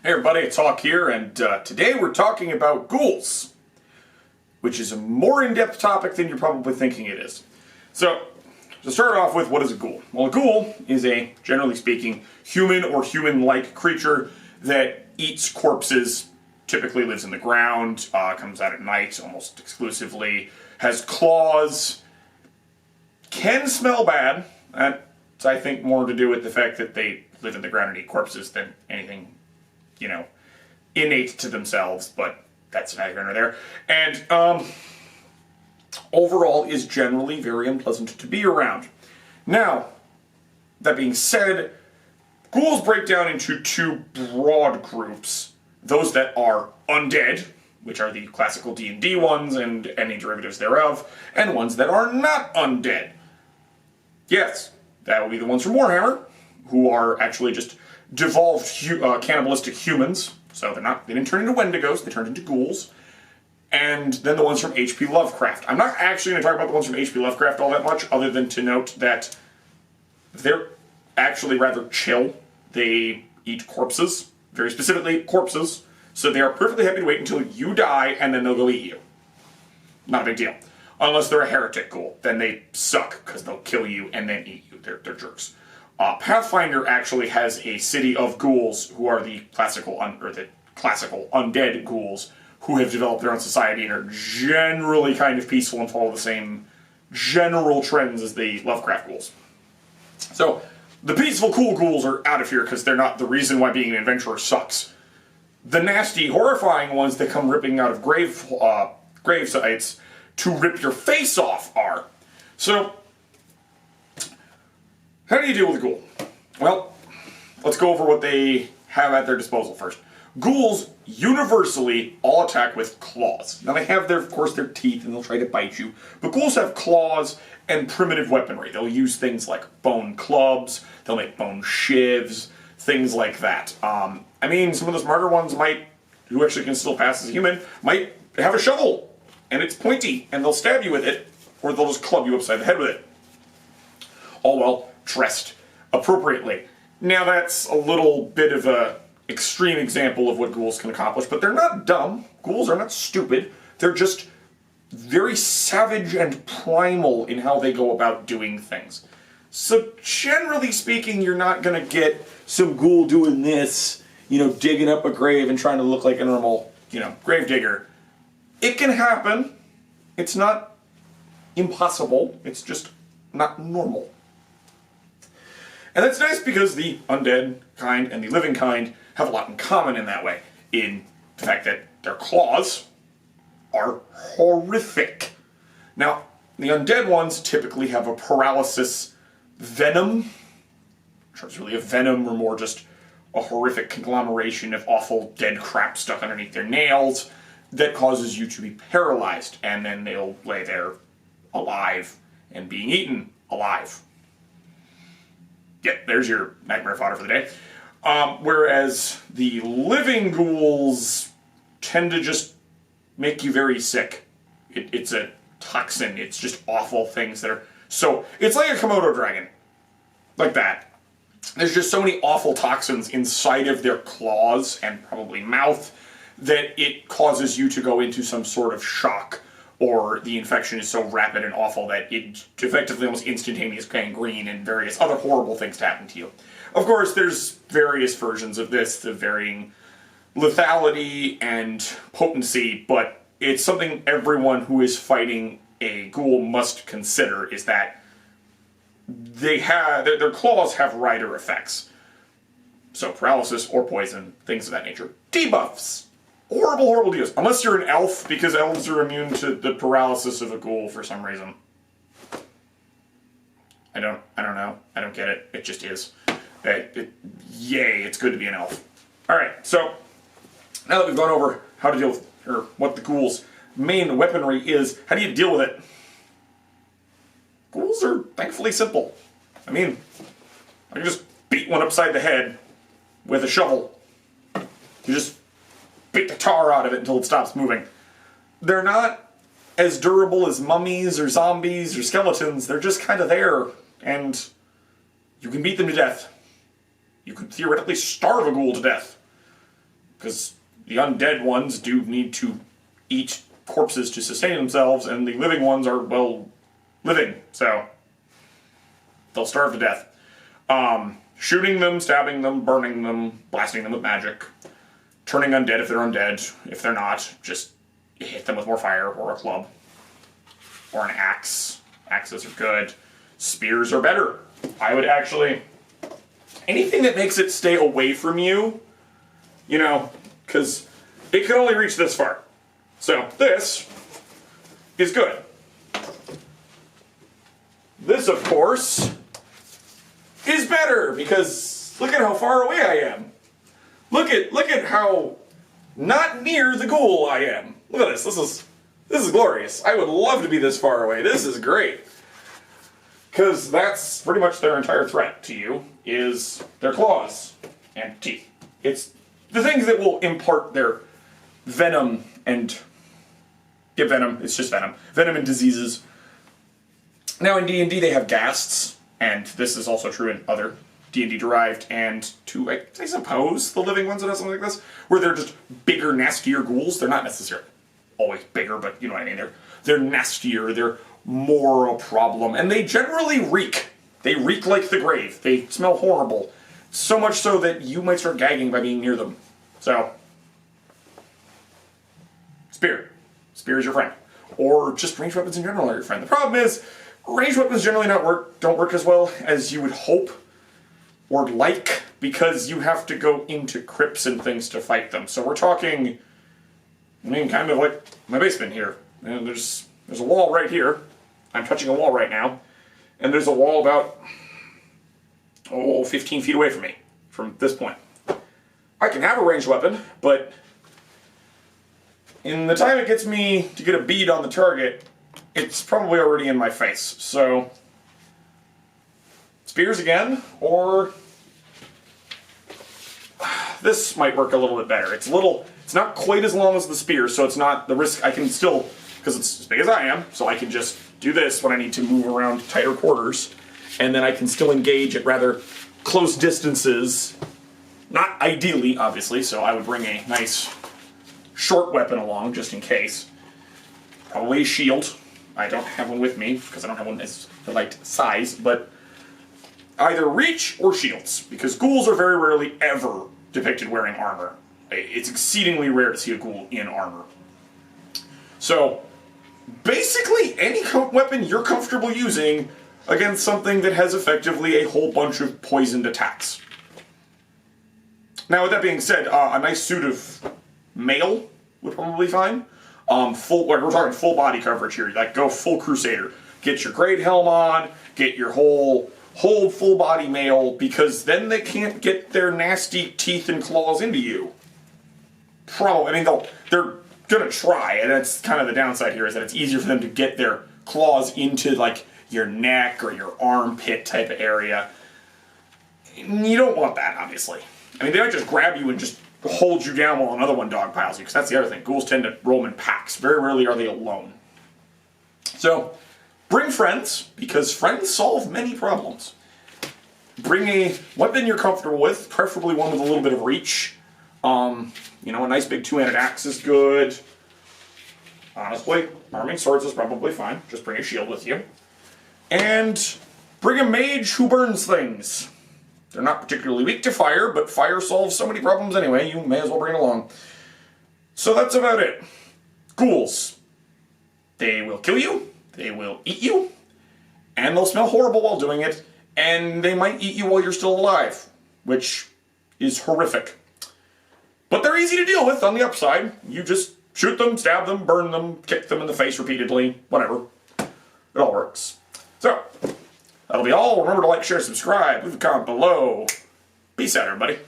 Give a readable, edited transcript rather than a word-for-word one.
Hey everybody, it's Hawk here, and today we're talking about ghouls, which is a more in-depth topic than you're probably thinking it is. So, to start off with, what is a ghoul? Well, a ghoul is a, generally speaking, human or human-like creature that eats corpses, typically lives in the ground, comes out at night almost exclusively, has claws, can smell bad. That's, I think, more to do with the fact that they live in the ground and eat corpses than anything, you know, innate to themselves, but that's neither here nor there. And overall is generally very unpleasant to be around. Now, that being said, ghouls break down into two broad groups. Those that are undead, which are the classical D&D ones and any derivatives thereof, and ones that are not undead. Yes, that will be the ones from Warhammer, who are actually just devolved cannibalistic humans. So they didn't turn into Wendigos, they turned into ghouls. And then the ones from H.P. Lovecraft. I'm not actually going to talk about the ones from H.P. Lovecraft all that much, other than to note that they're actually rather chill. They eat corpses, very specifically corpses, so they are perfectly happy to wait until you die and then they'll go eat you. Not a big deal. Unless they're a heretic ghoul, then they suck, because they'll kill you and then eat you. They're jerks. Pathfinder actually has a city of ghouls who are the classical undead ghouls who have developed their own society and are generally kind of peaceful and follow the same general trends as the Lovecraft ghouls. So, the peaceful, cool ghouls are out of here because they're not the reason why being an adventurer sucks. The nasty, horrifying ones that come ripping out of grave sites to rip your face off are. So, how do you deal with a ghoul? Well, let's go over what they have at their disposal first. Ghouls universally all attack with claws. Now they have, of course, their teeth and they'll try to bite you, but ghouls have claws and primitive weaponry. They'll use things like bone clubs, they'll make bone shivs, things like that. I mean, some of the smarter ones who actually can still pass as a human, might have a shovel, and it's pointy, and they'll stab you with it, or they'll just club you upside the head with it. All while dressed appropriately. Now that's a little bit of a extreme example of what ghouls can accomplish, but they're not dumb. Ghouls are not stupid. They're just very savage and primal in how they go about doing things. So generally speaking, you're not going to get some ghoul doing this, digging up a grave and trying to look like a normal, grave digger. It can happen. It's not impossible. It's just not normal. And that's nice because the undead kind and the living kind have a lot in common in that way. In the fact that their claws are horrific. Now, the undead ones typically have a paralysis venom. Which is really a venom or more just a horrific conglomeration of awful dead crap stuck underneath their nails that causes you to be paralyzed. And then they'll lay there alive and being eaten alive. Yeah, there's your nightmare fodder for the day. Whereas the living ghouls tend to just make you very sick. It's a toxin. It's just awful things that are... So, it's like a Komodo dragon. Like that. There's just so many awful toxins inside of their claws and probably mouth that it causes you to go into some sort of shock, or the infection is so rapid and awful that it effectively almost instantaneous gangrene and various other horrible things to happen to you. Of course, there's various versions of this, the varying lethality and potency, but it's something everyone who is fighting a ghoul must consider, is that their claws have rider effects. So paralysis or poison, things of that nature. Debuffs. Horrible, horrible deals. Unless you're an elf, because elves are immune to the paralysis of a ghoul for some reason. I don't know. I don't get it. It just is. Yay, it's good to be an elf. Alright, so, now that we've gone over how to deal with, or what the ghoul's main weaponry is, how do you deal with it? Ghouls are thankfully simple. I mean, I can just beat one upside the head with a shovel. You just beat the tar out of it until it stops moving. They're not as durable as mummies or zombies or skeletons. They're just kind of there, and you can beat them to death. You could theoretically starve a ghoul to death. because the undead ones do need to eat corpses to sustain themselves, and the living ones are, well, living, so they'll starve to death. Shooting them, stabbing them, burning them, blasting them with magic, turning undead if they're undead. If they're not, just hit them with more fire, or a club, or an axe. Axes are good. Spears are better. I would actually... anything that makes it stay away from you, you know, because it can only reach this far. So, this is good. This, of course, is better, because look at how far away I am. Look at how not near the ghoul I am. Look at this. This is glorious. I would love to be this far away. This is great. Because that's pretty much their entire threat to you, is their claws and teeth. It's the things that will impart their venom and... yeah, venom. It's just venom. Venom and diseases. Now in D&D they have ghasts, and this is also true in other D&D derived, and to, I suppose, the living ones that have something like this, where they're just bigger, nastier ghouls. They're not necessarily always bigger, but you know what I mean. They're nastier, they're more a problem, and they generally reek. They reek like the grave. They smell horrible. So much so that you might start gagging by being near them. So, spear. Spear is your friend. Or just ranged weapons in general are your friend. The problem is, ranged weapons generally don't work as well as you would hope or like, because you have to go into crypts and things to fight them. So we're talking, I mean, kind of like my basement here. And there's a wall right here. I'm touching a wall right now. And there's a wall about, 15 feet away from me, from this point. I can have a ranged weapon, but in the time it gets me to get a bead on the target, it's probably already in my face. So, spears again, or this might work a little bit better. It's not quite as long as the spear, so it's not the risk. I can still, because it's as big as I am, so I can just do this when I need to move around tighter quarters, and then I can still engage at rather close distances. Not ideally, obviously, so I would bring a nice short weapon along, just in case. Probably a shield. I don't have one with me, because I don't have one that's the right size, but either reach or shields, because ghouls are very rarely ever depicted wearing armor. It's exceedingly rare to see a ghoul in armor. So, basically any weapon you're comfortable using against something that has effectively a whole bunch of poisoned attacks. Now, with that being said, a nice suit of mail would probably be fine. We're talking full body coverage here. Like, go full Crusader. Get your great helm on. Get your whole full body mail, because then they can't get their nasty teeth and claws into you. Probably. I mean, they're gonna try, and that's kind of the downside here, is that it's easier for them to get their claws into, like, your neck or your armpit type of area. You don't want that, obviously. I mean, they might just grab you and just hold you down while another one dogpiles you, because that's the other thing. Ghouls tend to roam in packs. Very rarely are they alone. So, bring friends, because friends solve many problems. Bring a weapon you're comfortable with, preferably one with a little bit of reach. You know, a nice big two-handed axe is good. Honestly, arming swords is probably fine. Just bring a shield with you. And bring a mage who burns things. They're not particularly weak to fire, but fire solves so many problems anyway, you may as well bring it along. So that's about it. Ghouls. They will kill you, they will eat you, and they'll smell horrible while doing it, and they might eat you while you're still alive, which is horrific. But they're easy to deal with on the upside. You just shoot them, stab them, burn them, kick them in the face repeatedly, whatever. It all works. So, that'll be all. Remember to like, share, subscribe, leave a comment below. Peace out, everybody.